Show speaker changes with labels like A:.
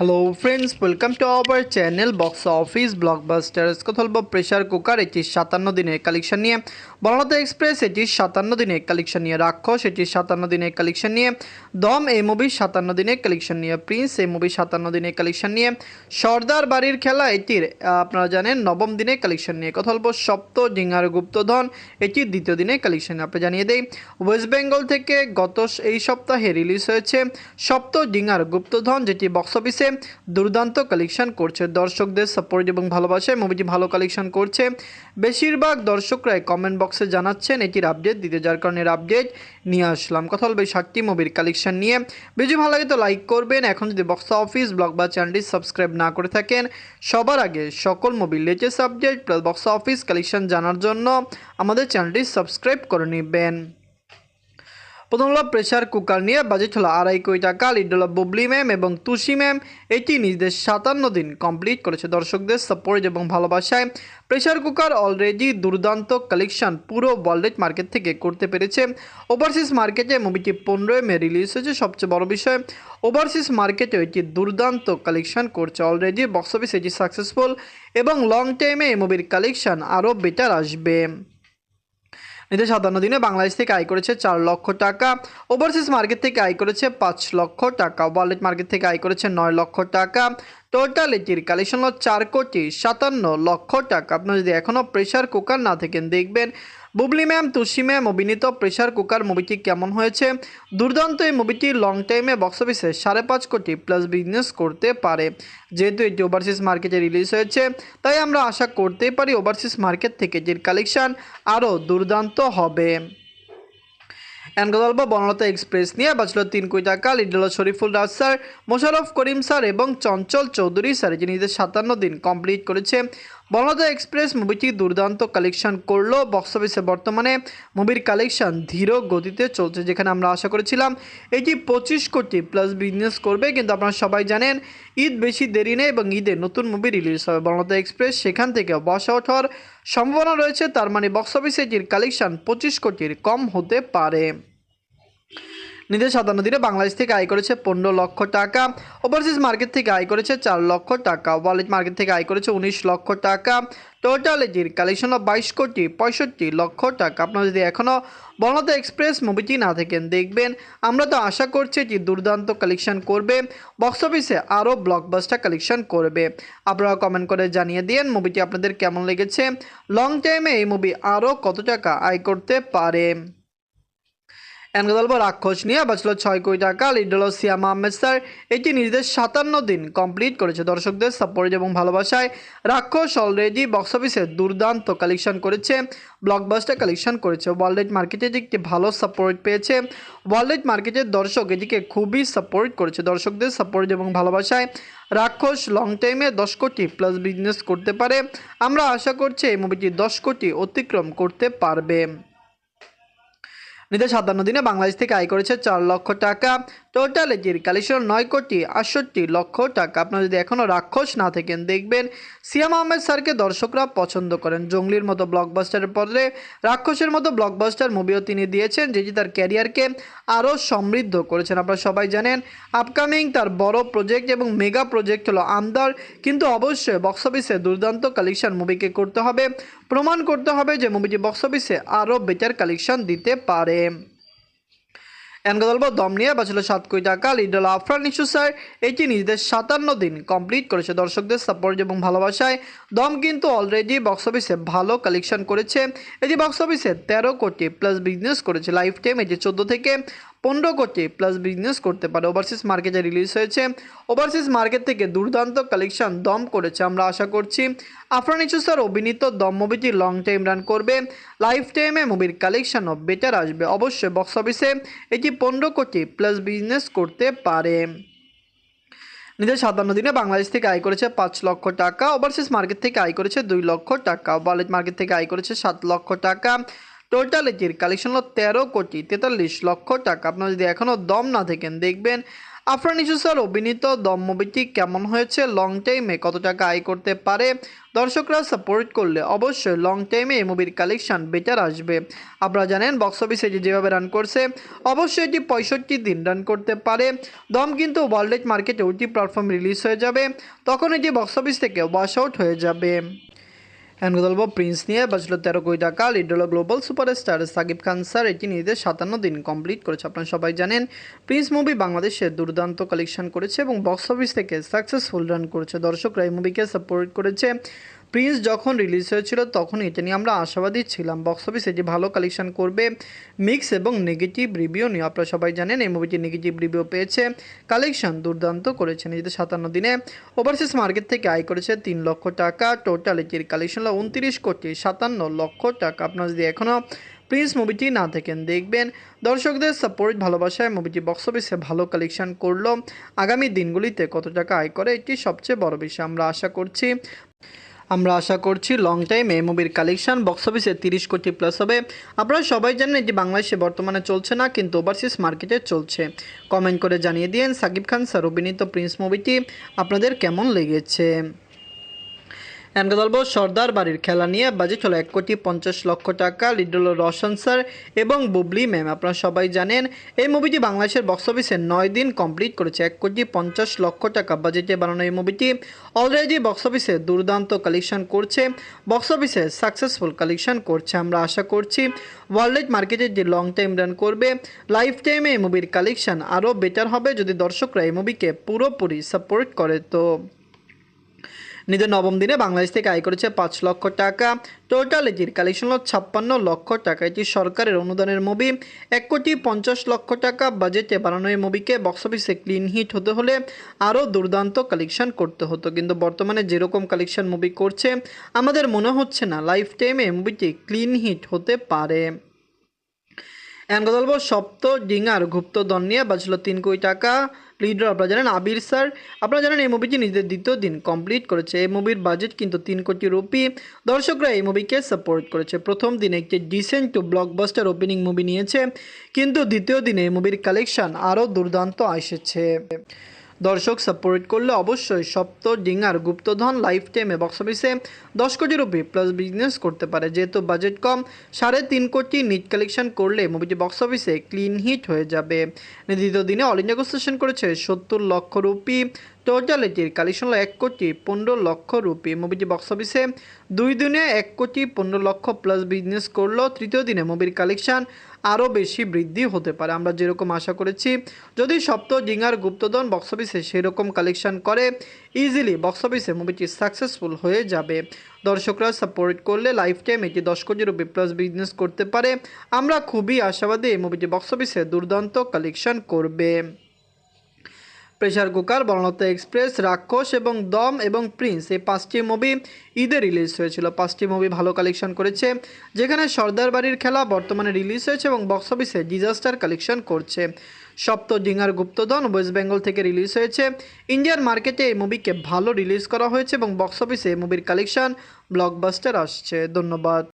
A: Hello friends, welcome to our channel box office blockbusters. কথা বলবো pressure cooker, এটি 57 দিনের কালেকশন নিয়ে। বনলতা এক্সপ্রেস, এটি 57 দিনের কালেকশন নিয়ে। রাক্ষস, এটি 57 দিনের কালেকশন নিয়ে। দম, এই মুভি 57 দিনের কালেকশন নিয়ে। প্রিন্স, এই মুভি 57 দিনের কালেকশন নিয়ে। সর্দার বাড়ির খেলা, এটির আপনারা জানেন নবম দিনের কালেকশন নিয়ে। কথা বলবো সপ্ত ডিঙ্গার গুপ্তধন, এটির দ্বিতীয় দিনের কালেকশন নিয়ে। আপনি জানিয়ে দেই, ওয়েস্ট বেঙ্গল থেকে গত এই সপ্তাহে রিলিজ হয়েছে সপ্ত ডিঙ্গার গুপ্তধন, যেটি বক্স অফিসে দুর্দান্ত কালেকশন করছে। দর্শকদের সাপোর্ট এবং ভালোবাসায় মুভিটি ভালো কালেকশন করছে। বেশিরভাগ দর্শকরাই কমেন্ট বক্সে জানাচ্ছেন এটির আপডেট দিতে, যার কারণে আপডেট নিয়ে আসলাম। কথা বলবে 60টি মুভির কালেকশন নিয়ে। ভিডিও ভালো লাগে তো লাইক করবেন। এখন যদি বক্স অফিস ব্লগ বা চ্যানেলটি সাবস্ক্রাইব না করে থাকেন, সবার আগে সকল মুভির latest update plus box office collection জানার জন্য আমাদের চ্যানেলটি সাবস্ক্রাইব করে নেবেন। প্রথম হলো প্রেশার কুকার নিয়ে। বাজেট হলো 2.5 কোটি টাকা। লিড হলো বুবলি ম্যাম এবং তুষি ম্যাম। এটি নিজেদের 57 দিন কমপ্লিট করেছে। দর্শকদের সাপোর্ট এবং ভালোবাসায় প্রেশার কুকার অলরেডি দুর্দান্ত কালেকশন পুরো ওয়ার্ল্ড মার্কেট থেকে করতে পেরেছে। ওভারসিজ মার্কেটে মুভিটি 15 মে রিলিজ হয়েছে। সবচেয়ে বড় বিষয়, ওভারসিজ মার্কেটে এটি দুর্দান্ত কালেকশন করছে। অলরেডি বক্স অফিস এটি সাকসেসফুল এবং লং টাইমে এই মুভির কালেকশন আরও বেটার আসবে। এতে 57 দিনে বাংলাদেশ থেকে আয় করেছে 4 লক্ষ টাকা। ওভারসিজ মার্কেট থেকে আয় করেছে 5 লক্ষ টাকা। ওয়ার্ল্ড মার্কেট থেকে আয় করেছে 9 লক্ষ টাকা। টোটাল এটির কালেকশন হলো 4,57,00,000 টাকা। আপনারা যদি এখনও প্রেশার কুকার না থাকেন, দেখবেন বুবলি ম্যাম, তুষি ম্যাম অভিনীত প্রেশার কুকার মুভিটি কেমন হয়েছে। দুর্দান্ত এই মুভিটি লং টাইমে বক্স অফিসে 5.5 কোটি প্লাস বিজনেস করতে পারে। যেহেতু এটি ওভারসিজ মার্কেটে রিলিজ হয়েছে, তাই আমরা আশা করতেই পারি ওভারসিজ মার্কেট থেকে এটির কালেকশন আরও দুর্দান্ত হবে। গল্প বনলতা এক্সপ্রেস নিয়ে। বাঁচল 3 কোটি টাকা। লিড হল শরীফুল রাজ স্যার, মোশাররফ করিম স্যার এবং চঞ্চল চৌধুরী স্যার, যিনি নিজেদের 57 দিন কমপ্লিট করেছে। বনলতা এক্সপ্রেস মুভিটি দুর্দান্ত কালেকশন করলো। বক্স অফিসে বর্তমানে মুভির কালেকশন ধীর গতিতে চলছে, যেখানে আমরা আশা করেছিলাম এটি 25 কোটি প্লাস বিজনেস করবে, কিন্তু আপনারা সবাই জানেন ঈদ বেশি দেরি নেই এবং ঈদে নতুন মুভি রিলিজ হবে। বনলতা এক্সপ্রেস সেখান থেকে ওয়াশ আউট হওয়ার সম্ভাবনা রয়েছে। তার মানে বক্স অফিসে এটির কালেকশন 25 কোটির কম হতে পারে। নিজের 57 দিনে বাংলাদেশ থেকে আয় করেছে 15 লক্ষ টাকা। ওভারসিজ মার্কেট থেকে আয় করেছে 4 লক্ষ টাকা। ওয়ার্ল্ড মার্কেট থেকে আয় করেছে 19 লক্ষ টাকা। টোটাল এটির কালেকশন 22 কোটি 65 লক্ষ টাকা। আপনারা যদি এখনও বনলতা এক্সপ্রেস মুভিটি না থাকেন, দেখবেন আমরা তো আশা করছি এটি দুর্দান্ত কালেকশন করবে, বক্স অফিসে আরও ব্লকবাস্টার কালেকশন করবে। আপনারা কমেন্ট করে জানিয়ে দিন মুভিটি আপনাদের কেমন লেগেছে। লং টাইমে এই মুভি আরও কত টাকা আয় করতে পারে। গল্প রাক্ষস নিয়ে। বাঁচল 6 কোটি টাকা। লিড হল সিয়াম আহমেদ স্যার, এটি নিজেদের 57 দিন কমপ্লিট করেছে। দর্শকদের সাপোর্ট এবং ভালোবাসায় রাক্ষস অলরেডি বক্স অফিসে দুর্দান্ত কালেকশন করেছে, ব্লকবাস্টার কালেকশন করেছে। ওয়ার্ল্ড মার্কেটে একটি ভালো সাপোর্ট পেয়েছে। ওয়ার্ল্ড মার্কেটের দর্শক এটিকে খুবই সাপোর্ট করেছে। দর্শকদের সাপোর্ট এবং ভালোবাসায় রাক্ষস লং টাইমে 10 কোটি প্লাস বিজনেস করতে পারে। আমরা আশা করছি এই মুভিটি 10 কোটি অতিক্রম করতে পারবে। নিজের 57 দিনে বাংলাদেশ থেকে আয় করেছে 4 লক্ষ টাকা। টোটাল এটির কালেকশন 9 কোটি 68 লক্ষ টাকা। আপনারা যদি এখনও রাক্ষস না থাকেন, দেখবেন সিয়াম আহমেদ স্যারকে দর্শকরা পছন্দ করেন। জঙ্গলির মতো ব্লকবাস্টারের পরে রাক্ষসের মতো ব্লকবাস্টার মুভিও তিনি দিয়েছেন, যেটি তার ক্যারিয়ারকে আরও সমৃদ্ধ করেছেন। আপনারা সবাই জানেন আপকামিং তার বড় প্রজেক্ট এবং মেগা প্রজেক্ট হলো আন্দার, কিন্তু অবশ্যই বক্স অফিসে দুর্দান্ত কালেকশন মুভিকে করতে হবে, প্রমাণ করতে হবে যে মুভিটি বক্স অফিসে আরও বেটার কালেকশন দিতে পারে। গল্প দম নিয়ে। বাঁচল 7 কোটি টাকা। লিড হল আফরান নিশু স্যার, এটি নিজেদের 57 দিন কমপ্লিট করেছে। দর্শকদের সাপোর্ট এবং ভালোবাসায় দম কিন্তু অলরেডি বক্স অফিসে ভালো কালেকশন করেছে। এটি বক্স অফিসে 13 কোটি প্লাস বিজনেস করেছে। লাইফ টাইম এটি 14 থেকে 15 কোটি প্লাস বিজনেস করতে পারে। ওভারসিজ মার্কেটে রিলিজ হয়েছে। ওভারসিজ মার্কেট থেকে দুর্দান্ত কালেকশন দম করেছে। আমরা আশা করছি আফরান নিশু স্যার অভিনীত দম মুভিটি লং টাইম রান করবে। লাইফ টাইমে মুভির কালেকশনও বেটার আসবে। অবশ্যই বক্স অফিসে এটি 15 কোটি প্লাস বিজনেস করতে পারে। নিজের 57 দিনে বাংলাদেশ থেকে আয় করেছে 5 লক্ষ টাকা। ওভারসিজ মার্কেট থেকে আয় করেছে 2 লক্ষ টাকা। ওয়ার্ল্ড মার্কেট থেকে আয় করেছে 7 লক্ষ টাকা। টোটাল এটির কালেকশন হলো 13 কোটি 43 লক্ষ টাকা। আপনারা যদি এখনও দম না থাকেন, দেখবেন আফরান ইসু স্যার অভিনীত দম মুভিটি কেমন হয়েছে, লং টাইমে কত টাকা আয় করতে পারে? দর্শকরা সাপোর্ট করলে অবশ্যই লং টাইমে এই মুভির কালেকশন বেটার আসবে। আপনারা জানেন বক্স অফিসে যেভাবে রান করছে অবশ্যই এটি 65 দিন রান করতে পারে। দম কিন্তু ওয়ার্ল্ড মার্কেটে ওটি প্ল্যাটফর্ম রিলিজ হয়ে যাবে, তখন এটি বক্স অফিস থেকে ওয়াশ আউট হয়ে যাবে। এখন কথা বলবো প্রিন্স নিয়ে। বাজলো 13 কোটি টাকা। লিড হলো global superstar Shakib Khan sir. এটি নিজেদের 57 দিন কমপ্লিট করেছে। আপনারা সবাই জানেন প্রিন্স মুভি বাংলাদেশে দুর্দান্ত কালেকশন করেছে এবং বক্স অফিস থেকে সাকসেসফুল রান করেছে। দর্শকরা এই মুভিকে সাপোর্ট করেছে। প্রিন্স যখন রিলিজ হয়েছিল তখন এটা নিয়ে আমরা আশাবাদী ছিলাম বক্স অফিসে এটি ভালো কালেকশন করবে। মিক্স এবং নেগেটিভ রিভিউ নিয়ে আপনারা সবাই জানেন এই মুভিটি নেগেটিভ রিভিউ পেয়েছে। কালেকশন দুর্দান্ত করেছে। নিজেদের 57 দিনে ওভারসিজ মার্কেট থেকে আয় করেছে 3 লক্ষ টাকা। টোটাল এটির কালেকশন হলো 29,57,00,000 টাকা। আপনারা যদি এখনও প্রিন্স মুভিটি না দেখেন দেখবেন। দর্শকদের সাপোর্ট ভালোবাসায় মুভিটি বক্স অফিসে ভালো কালেকশন করলো। আগামী দিনগুলিতে কত টাকা আয় করে এটি সবচেয়ে বড় বিষয়। আমরা আশা করছি লং টাইম এই মুভির কালেকশন বক্স অফিসে 30 কোটি প্লাস হবে। আপনারা সবাই জানেন এটি বাংলাদেশে বর্তমানে চলছে না, কিন্তু ওভারসিজ মার্কেটে চলছে। কমেন্ট করে জানিয়ে দিন সাকিব খান স্যার অভিনীত প্রিন্স মুভিটি আপনাদের কেমন লেগেছে। এনকে বলবো সর্দার বাড়ির খেলা নিয়ে। বাজেট হলো 1,50,00,000 টাকা। লিড হলো রোশন স্যার এবং বুবলি ম্যাম। আপনারা সবাই জানেন এই মুভিটি বাংলাদেশের বক্স অফিসে 9 দিন কমপ্লিট করেছে। 1,50,00,000 টাকা বাজেটে বানানো এই মুভিটি অলরেডি বক্স অফিসে দুর্দান্ত কালেকশন করছে। বক্স অফিসে সাকসেসফুল কালেকশন করছে। আমরা আশা করছি ওয়ার্ল্ড মার্কেটে যে লং টাইম রান করবে, লাইফ টাইমে এই মুভির কালেকশন আরও বেটার হবে যদি দর্শকরা এই মুভিকে পুরোপুরি সাপোর্ট করে। তো নিজের নবম দিনে বাংলাদেশ থেকে আয় করেছে 5 লক্ষ টাকা। টোটাল এটির কালেকশন হল 56 লক্ষ টাকা। এটি সরকারের অনুদানের মুভি। 1,50,00,000 টাকা বাজেটে বানানো এই মুভিকে বক্স অফিসে ক্লিন হিট হতে হলে আরও দুর্দান্ত কালেকশন করতে হতো, কিন্তু বর্তমানে যেরকম কালেকশন মুভি করছে আমাদের মনে হচ্ছে না লাইফ টাইমে মুভিটি ক্লিন হিট হতে পারে। এখন কথা বলবো সপ্ত ডিঙার গুপ্তধন নিয়ে। বাজলো 3 কোটি টাকা। লিডার আপনারা জানেন আবির স্যার। আপনারা জানেন এই মুভিটি নিজেদের দ্বিতীয় দিন কমপ্লিট করেছে। এই মুভির বাজেট কিন্তু 3 কোটি রুপি। দর্শকরা এই মুভিকে সাপোর্ট করেছে। প্রথম দিনে একটি decent to blockbuster opening movie নিয়েছে, কিন্তু দ্বিতীয় দিনে এই মুভির কালেকশন আরও দুর্দান্ত এসেছে। দর্শক সাপোর্ট করলে অবশ্যই সপ্ত ডিঙার গুপ্তধন লাইফ টাইমে বক্স অফিসে 10 কোটি রুপি প্লাস বিজনেস করতে পারে। যেহেতু বাজেট কম, 3.5 কোটি নিট কালেকশন করলে মুভিটি বক্স অফিসে ক্লিন হিট হয়ে যাবে। দ্বিতীয় দিনে অল ইন্ডিয়া সেশন করেছে 70 লক্ষ রুপি। টোটাল এটির কালেকশন হলো 1,15,00,000 রুপি। মুভিটি বক্স অফিসে 2 দিনে 1,15,00,000 প্লাস বিজনেস করলো। তৃতীয় দিনে মুভির কালেকশন আরও বেশি বৃদ্ধি হতে পারে। আমরা যেরকম আশা করেছি যদি সপ্ত ডিঙার গুপ্তধন বক্স অফিসে সেরকম কালেকশন করে ইজিলি বক্স অফিসে মুভিটি সাকসেসফুল হয়ে যাবে। দর্শকরা সাপোর্ট করলে লাইফ টাইম এটি 10 কোটি রুপি প্লাস বিজনেস করতে পারে। আমরা খুবই আশাবাদী এই মুভিটি বক্স অফিসে দুর্দান্ত কালেকশন করবে। প্রেসার কুকার, বনলতা এক্সপ্রেস, রাক্ষস এবং দম এবং প্রিন্স এই 5টি মুভি ঈদে রিলিজ হয়েছিল। 5টি মুভি ভালো কালেকশন করেছে, যেখানে সর্দার বাড়ির খেলা বর্তমানে রিলিজ হয়েছে এবং বক্স অফিসে ডিজাস্টার কালেকশন করছে। সপ্ত ডিঙার গুপ্তধন ওয়েস্ট বেঙ্গল থেকে রিলিজ হয়েছে। ইন্ডিয়ান মার্কেটে এই মুভিকে ভালো রিলিজ করা হয়েছে এবং বক্স অফিসে এই মুভির কালেকশন ব্লকবাস্টার আসছে। ধন্যবাদ।